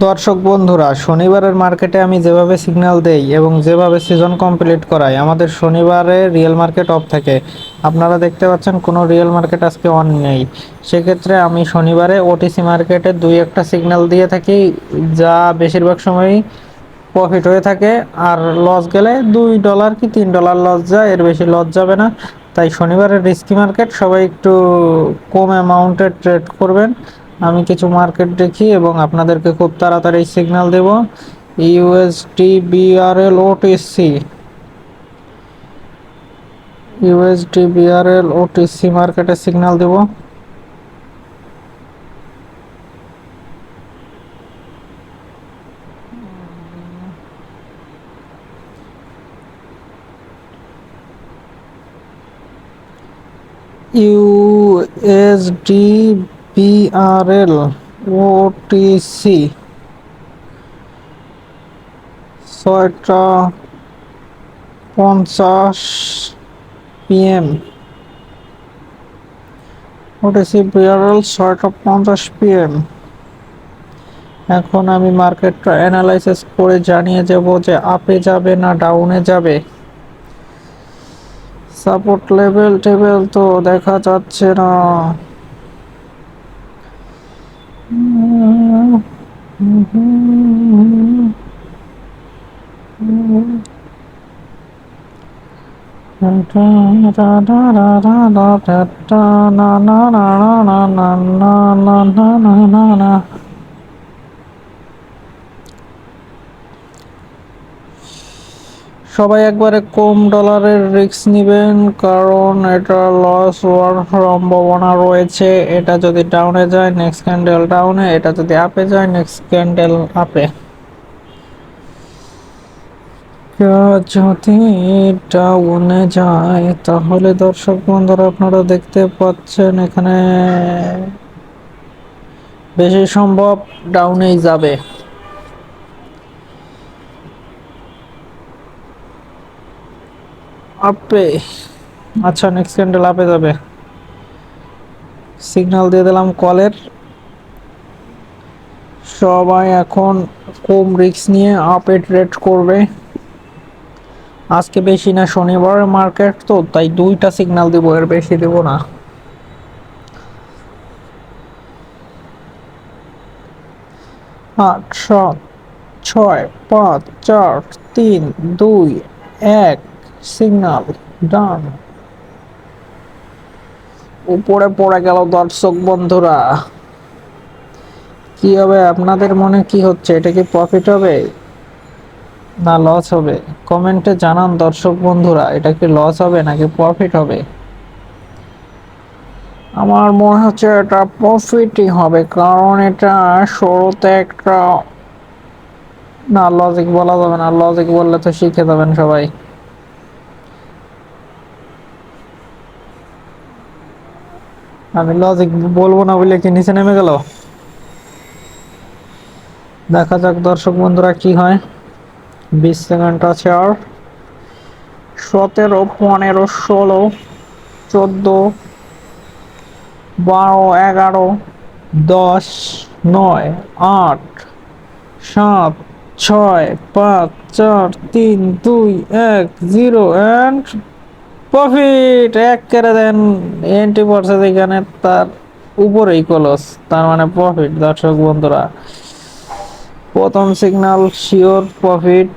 দর্শক বন্ধুরা, শনিবারের মার্কেটে আমি যেভাবে সিগন্যাল দেই এবং যেভাবে সিজন কমপ্লিট করাই, আমাদের শনিবারে রিয়েল মার্কেট অফ থাকে। আপনারা দেখতে পাচ্ছেন কোনো রিয়েল মার্কেট আজকে অন নেই। সেক্ষেত্রে আমি শনিবারে ওটিসি মার্কেটে দুই একটা সিগন্যাল দিয়ে থাকি, যা বেশিরভাগ সময়ই প্রফিট হয়ে থাকে। আর লস গেলে $2 কি $3 লস যায়, এর বেশি লস যাবে না। তাই শনিবারের রিস্কি মার্কেট সবাই একটু কম অ্যামাউন্টের ট্রেড করবেন। আমি কিছু মার্কেট দেখি এবং আপনাদেরকে খুব তাড়াতাড়ি সিগন্যাল দেব। USD BRL OTC, USD BRL OTC মার্কেটে সিগন্যাল দেব। USD BRL OTC 6:50 PM। OTC BRL 6:50 PM। এখন আমি মার্কেটটা অ্যানালাইসিস করে জানিয়ে যাব যে আপে যাবে না ডাউনে যাবে। সাপোর্ট লেভেল টেবিল তো দেখা যাচ্ছে না। সবাই একবারে কম ডলারের রিস্ক নেবেন, কারণ এটা লস হওয়ার সম্ভাবনা রয়েছে। এটা যদি ডাউনে যায় নেক্সট ক্যান্ডেল ডাউনে, এটা যদি আপে যায় নেক্সট ক্যান্ডেল আপে। যদি ডাউনে যায় তাহলে দর্শক বন্ধুরা আপনারা দেখতে পাচ্ছেন এখানে বেশি সম্ভব ডাউনেই যাবে। আপে, আচ্ছা নেক্সট ক্যান্ডেল আপে যাবে। সিগন্যাল দিয়ে দিলাম কলের। সবাই এখন কম রিস্ক নিয়ে আপে ট্রেড করবে। আজকে বেশি না, শনিবারের মার্কেট তো, তাই দুইটা সিগন্যাল দিব, এর বেশি দিব না। 8, 7, 6, 5, 4, 3, 2, 1 সিগন্যাল ডান। উপরে পড়ে গেল দর্শক বন্ধুরা। কি হবে আপনাদের মনে কি হচ্ছে, এটা কি প্রফিট হবে না লস হবে? কমেন্টে জানান দর্শক বন্ধুরা, এটা কি লস হবে নাকি প্রফিট হবে? আমার মনে হচ্ছে এটা প্রফিটই হবে, কারণ এটা শুরুতে একটা, না লজিক বলা যাবে না, লজিক বললে তো শিখে যাবেন সবাই। আমি লজিক বলবো না বলে কি নিচে নেমে গেল? দেখা যাক দর্শক বন্ধুরা কি হয়। 20 সেকেন্ড আছে আর। 17, 15, 16, 14, 12, 11, 10, 9, 8, 7, 6, 5, 4, 3, 2, 1, 0 অ্যান্ড প্রফিট এক করে দেন। এন্ট্রি পড়ছে যেখানে তার উপরেই ক্লোজ, তার মানে প্রফিট। দর্শক বন্ধুরা, প্রথম সিগন্যাল শিওর প্রফিট।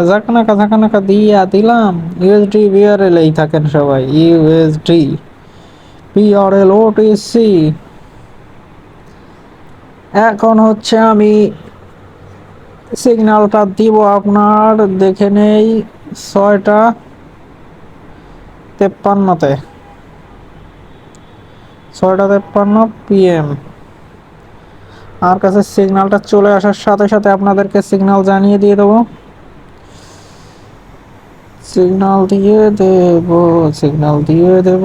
ঝাঁকানাকা ঝাঁকানাকা দিয়া দিলাম। ইউএসডি বিআরএল এই থাকেন সবাই, ইউএসডি বিআরএল ওটিসি। এখন হচ্ছে আমি সিগন্যালটা দিব, আপনার দেখে নেই। 6:53-তে, 6:53 PM। আমার কাছে সিগন্যালটা চলে আসার সাথে সাথে আপনাদেরকে সিগন্যাল জানিয়ে দিয়ে দেবো। সিগন্যাল দিয়ে দেব, সিগন্যাল দিয়ে দেব।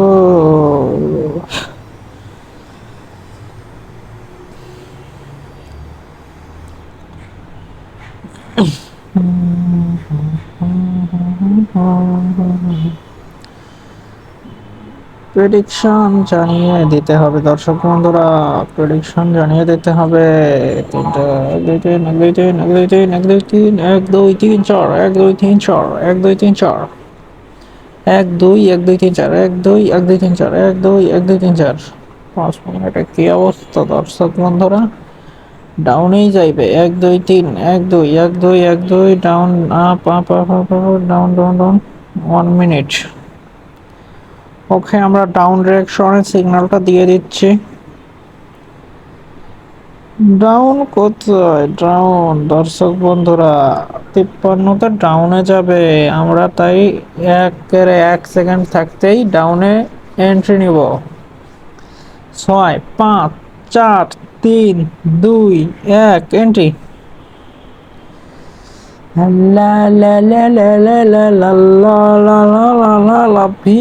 প্রেডিকশন জানিয়ে দিতে হবে দর্শক বন্ধুরা, প্রেডিকশন জানিয়ে দিতে হবে। তিনটা, এক দুই তিন, এক দুই তিন, এক দুই তিন, এক দুই তিন, এক দুই তিন চার, এক দুই তিন চার, এক দুই তিন চার, এক দুই এক দুই তিন চার, এক দুই এক দুই তিন চার, এক দুই এক দুই তিন চার। 5 মিনিটে কি অবস্থা দর্শক বন্ধুরা? ডাউনেই যাইবে। এক দুই তিন, এক দুই এক দুই এক দুই, down up up up up down down down. 1 minute. Okay, আমরা ডাউন ডিরেকশনের সিগন্যালটা দিয়ে দিচ্ছি। ডাউন কোথায়? ডাউন দর্শক বন্ধুরা 53তে ডাউনে যাবে। আমরা তাই 1 সেকেন্ড থাকতেই ডাউনে এন্ট্রি নিব। 6 5 4 3 2 1 এন্ট্রি। লা লা লা লা লা লা লা লা লা লা লা লা লা ভি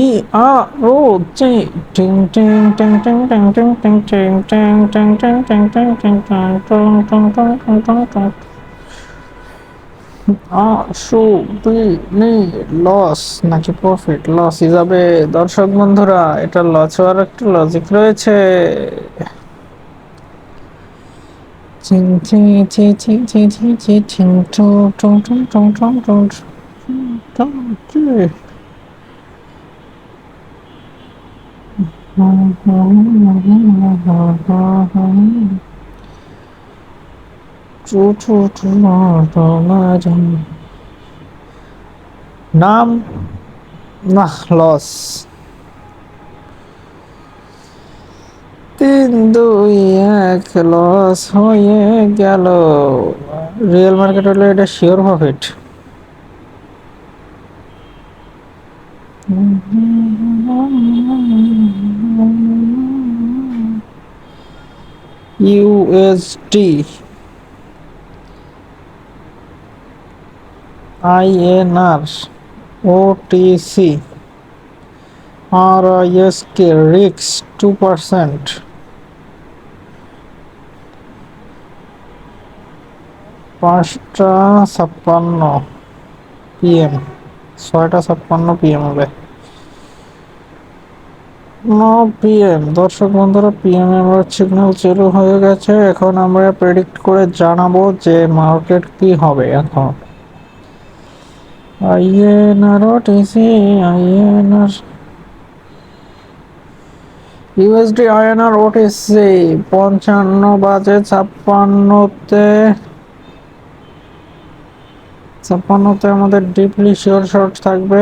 আ ও চি টিং টিং টিং টিং টিং টিং টিং টিং টিং টিং টিং টিং টিং টিং টং টং টং টং টং টং টং। শু বি নি লস নাকি প্রফিট? লসই যাবে দর্শক বন্ধুরা, এটা লস হওয়ার একটা লজিক রয়েছে। চিং চি চি চি চি চি চি চিং টং টং টং টং টং টং টং চি। নাম না, লস। 3 2 1 লস হয়ে গেল। রিয়েল মার্কেট হলে এটা sure profit. USD INR OTC RISK রিক্স 2%। 5টা 56 PM, 6টা 56 PM হবে। 9 PM দর্শক বন্ধুরা, PM আমার সিগন্যাল চালু হয়ে গেছে। এখন আমরা প্রেডিক্ট করে জানাবো যে মার্কেট কি হবে। এখন INR OTC INR USD INR OTC 55 বাজে 56তে আমাদের ডিপলি শিওর শর্ট থাকবে।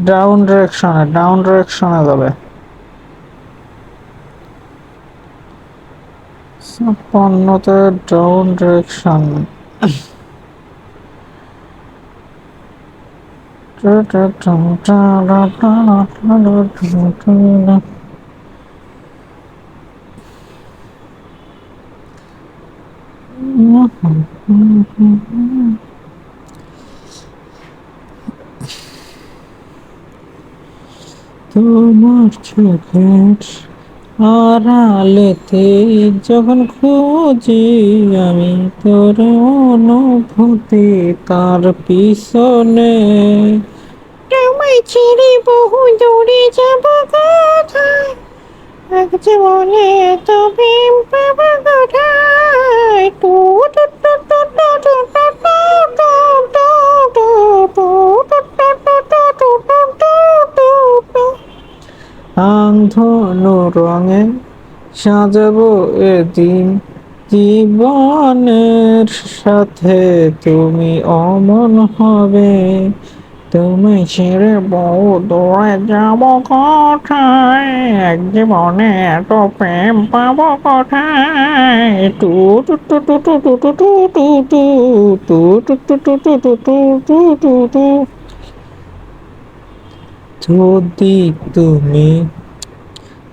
ডাউন ডিরেকশনে যাবে। 56তে ডাউন ডিরেকশন। তোমার চোখের আড়ালেতে যখন খুঁজি আমি তোর অনুভূতি, তার পিছনে তোমায় ছেড়ে বহু দূরে যাব কোথায়, এক জীবনে এত প্রেম পাবো কোথায়। টু টু টু টু টু টু টু টু টু টু টু টু টু টু টু টু টু টু টু। আংধনু রঙে সাজাবো এদিন জীবনের সাথে, তুমি অমন হবে। তুমি ছেড়ে বহু দূরে যাব কোথায়, এক জীবনে এত প্রেম পাবো কোথায়। টু টু টু টু টু টু টু টু টু টু টু টু টু টু টু টু টু টু টু। যদি তুমি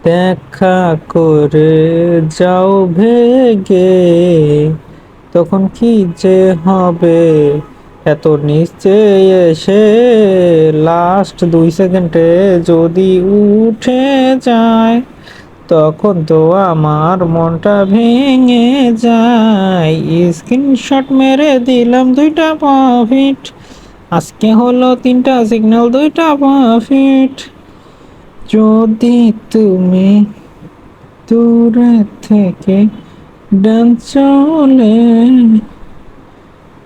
দেখা করে যাও ভেগে, তখন কি যে হবে এত নিচে এসে, লাস্ট 2 সেকেন্ডে যদি উঠে যায়, তখন তো আমার মনটা ভেঙে যায়। স্ক্রিনশট মেরে দিলাম 2টা প্রফিট, আজকে হলো 3টা সিগন্যাল 2টা প্রফিট। যদি তুমি দূরে থেকে ডান চলে,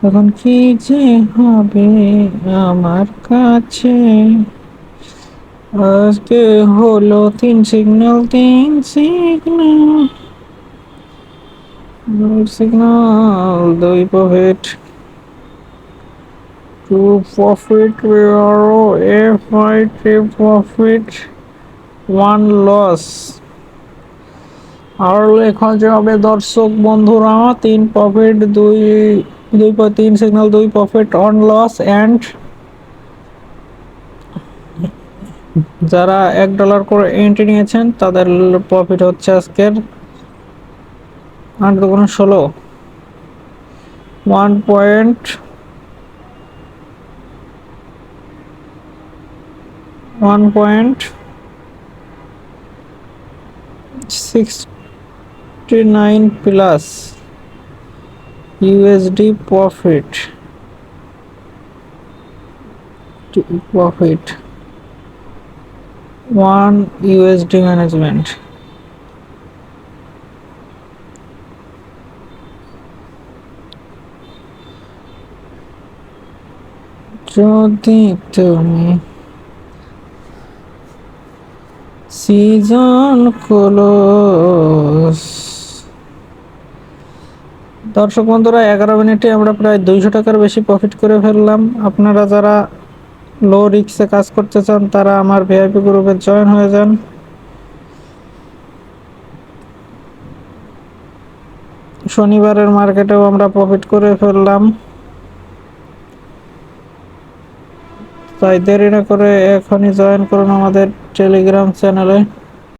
তখন কি যে হবে আমার কাছে। আজকে হলো 3 signal, 2 profit. 2 profit, profit, 1 loss. আর লেখা যাবে দর্শক বন্ধুরা, 3 profit, 3 signal, 2 profit, 1 loss. And যারা $1 করে এন্ট্রি নিয়েছেন তাদের প্রফিট হচ্ছে আজকের 8 × 16, 1.69 plus USD profit, 1 USD management. যদি তুমি সিজন ক্লোজ। দর্শক বন্ধুরা, 11 মিনিটে আমরা প্রায় 200 টাকার বেশি প্রফিট করে ফেললাম। আপনারা যারা লো রিস্কে কাজ করতে চান তারা আমার ভিআইপি গ্রুপে জয়েন হয়ে যান। শনিবারের মার্কেটেও আমরা প্রফিট করে ফেললাম, তাই দেরি না করে এখনই জয়েন করুন আমাদের টেলিগ্রাম চ্যানেলে।